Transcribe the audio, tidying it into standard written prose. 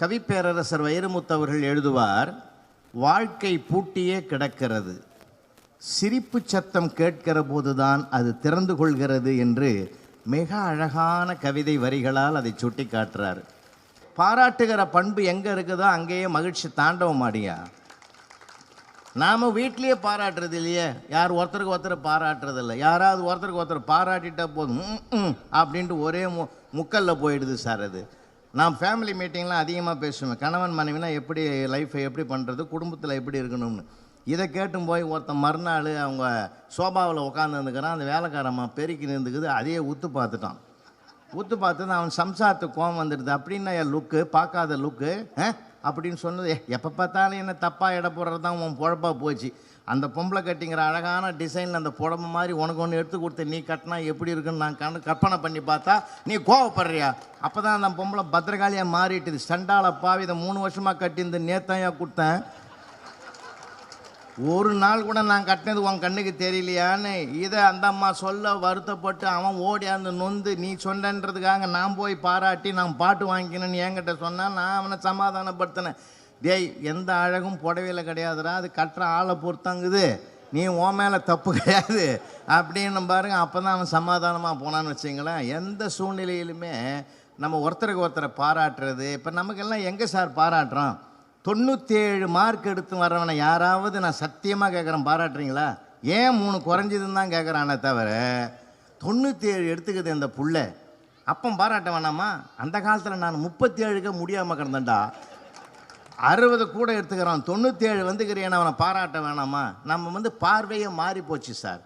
கவிப்பேரரசர் வைரமுத்து அவர்கள் எழுதுவார், வாழ்க்கை பூட்டியே கிடக்கிறது, சிரிப்பு சத்தம் கேட்கிற போதுதான் அது திறந்து கொள்கிறது என்று மிக அழகான கவிதை வரிகளால் அதை சுட்டி காட்டுறார். பாராட்டுகிற பண்பு எங்கே இருக்குதோ அங்கேயே மகிழ்ச்சி தாண்டவம் ஆடியா. நாம் வீட்லேயே பாராட்டுறது இல்லையே, யார் ஒருத்தருக்கு ஒருத்தர் பாராட்டுறதில்லை. யாராவது ஒருத்தருக்கு ஒருத்தர் பாராட்டிட்டா போதும் அப்படின்ட்டு ஒரே முக்கல்ல போயிடுது சார். அது நான் ஃபேமிலி மீட்டிங்லாம் அதிகமாக பேசுவேன். கணவன் மனைவினா எப்படி லைஃப்பை எப்படி பண்ணுறது, குடும்பத்தில் எப்படி இருக்கணும்னு. இதை கேட்டும் போய் ஒருத்தன் மறுநாள் அவங்க சோபாவில் உட்காந்துருந்துக்கிறான். அந்த வேலைக்காரம்மா பெருக்கி நின்றுக்குது. அதையே உத்து பார்த்துட்டான். உத்து பார்த்து அவன் சம்சாரத்துக்கு கோவம் வந்துடுது. அப்படின்னா என் லுக்கு பார்க்காத லுக்கு அப்படின்னு சொன்னது. எப்போ பார்த்தாலும் என்ன தப்பாக இட போடுறது தான் உன் பொழப்பாக போச்சு. அந்த பொம்பளை கட்டிங்கிற அழகான டிசைனில் அந்த புடம்பு மாதிரி உனக்கு ஒன்று எடுத்து கொடுத்து நீ கட்டினா எப்படி இருக்குன்னு நான் கற்பனை பண்ணி பார்த்தா நீ கோவப்படுறியா? அப்போ தான் அந்த பொம்பளை பத்திரகாளியாக மாறிட்டுது. சண்டால பாவி இதை 3 வருஷமாக கட்டிருந்து நேத்தாயா கொடுத்தேன், ஒரு நாள் கூட நான் கட்டினது உன் கண்ணுக்கு தெரியலையான்னு இதை அந்த அம்மா சொல்ல வருத்தப்பட்டு அவன் ஓடியாந்து நொந்து நீ சொன்னன்றதுக்காக நான் போய் பாராட்டி நான் பாட்டு வாங்கிக்கணும்னு என்கிட்ட சொன்னால் நான் அவனை சமாதானப்படுத்தினேன். டேய், எந்த அழகும் புடவையில் கிடையாதுடா, அது கட்டுற ஆளை பொறுத்தாங்குது, நீ உன் மேலே தப்பு கிடையாது அப்படின்னு பாருங்க. அப்போ தான் அவன் சமாதானமாக போனான்னு வச்சுங்களேன். எந்த சூழ்நிலையிலுமே நம்ம ஒருத்தருக்கு ஒருத்தரை பாராட்டுறது. இப்போ நமக்கெல்லாம் எங்கே சார் பாராட்டுறோம்? 97 மார்க் எடுத்து வரவனை யாராவது நான் சத்தியமாக கேட்குறேன் பாராட்டுறீங்களா? ஏன் 3 குறைஞ்சதுன்னு தான் கேட்குறானே தவிர 97 எடுத்துக்குது இந்த புள்ள. அப்போ பாராட்ட வேணாமா? அந்த காலத்தில் நான் 37க்கு முடியாமல் கிடந்தேன்டா. 60 கூட எடுத்துக்கிறான், 97 வந்துக்கிறேன், அவனை பாராட்ட வேணாமா? நம்ம பார்வையே மாறி போச்சு சார்.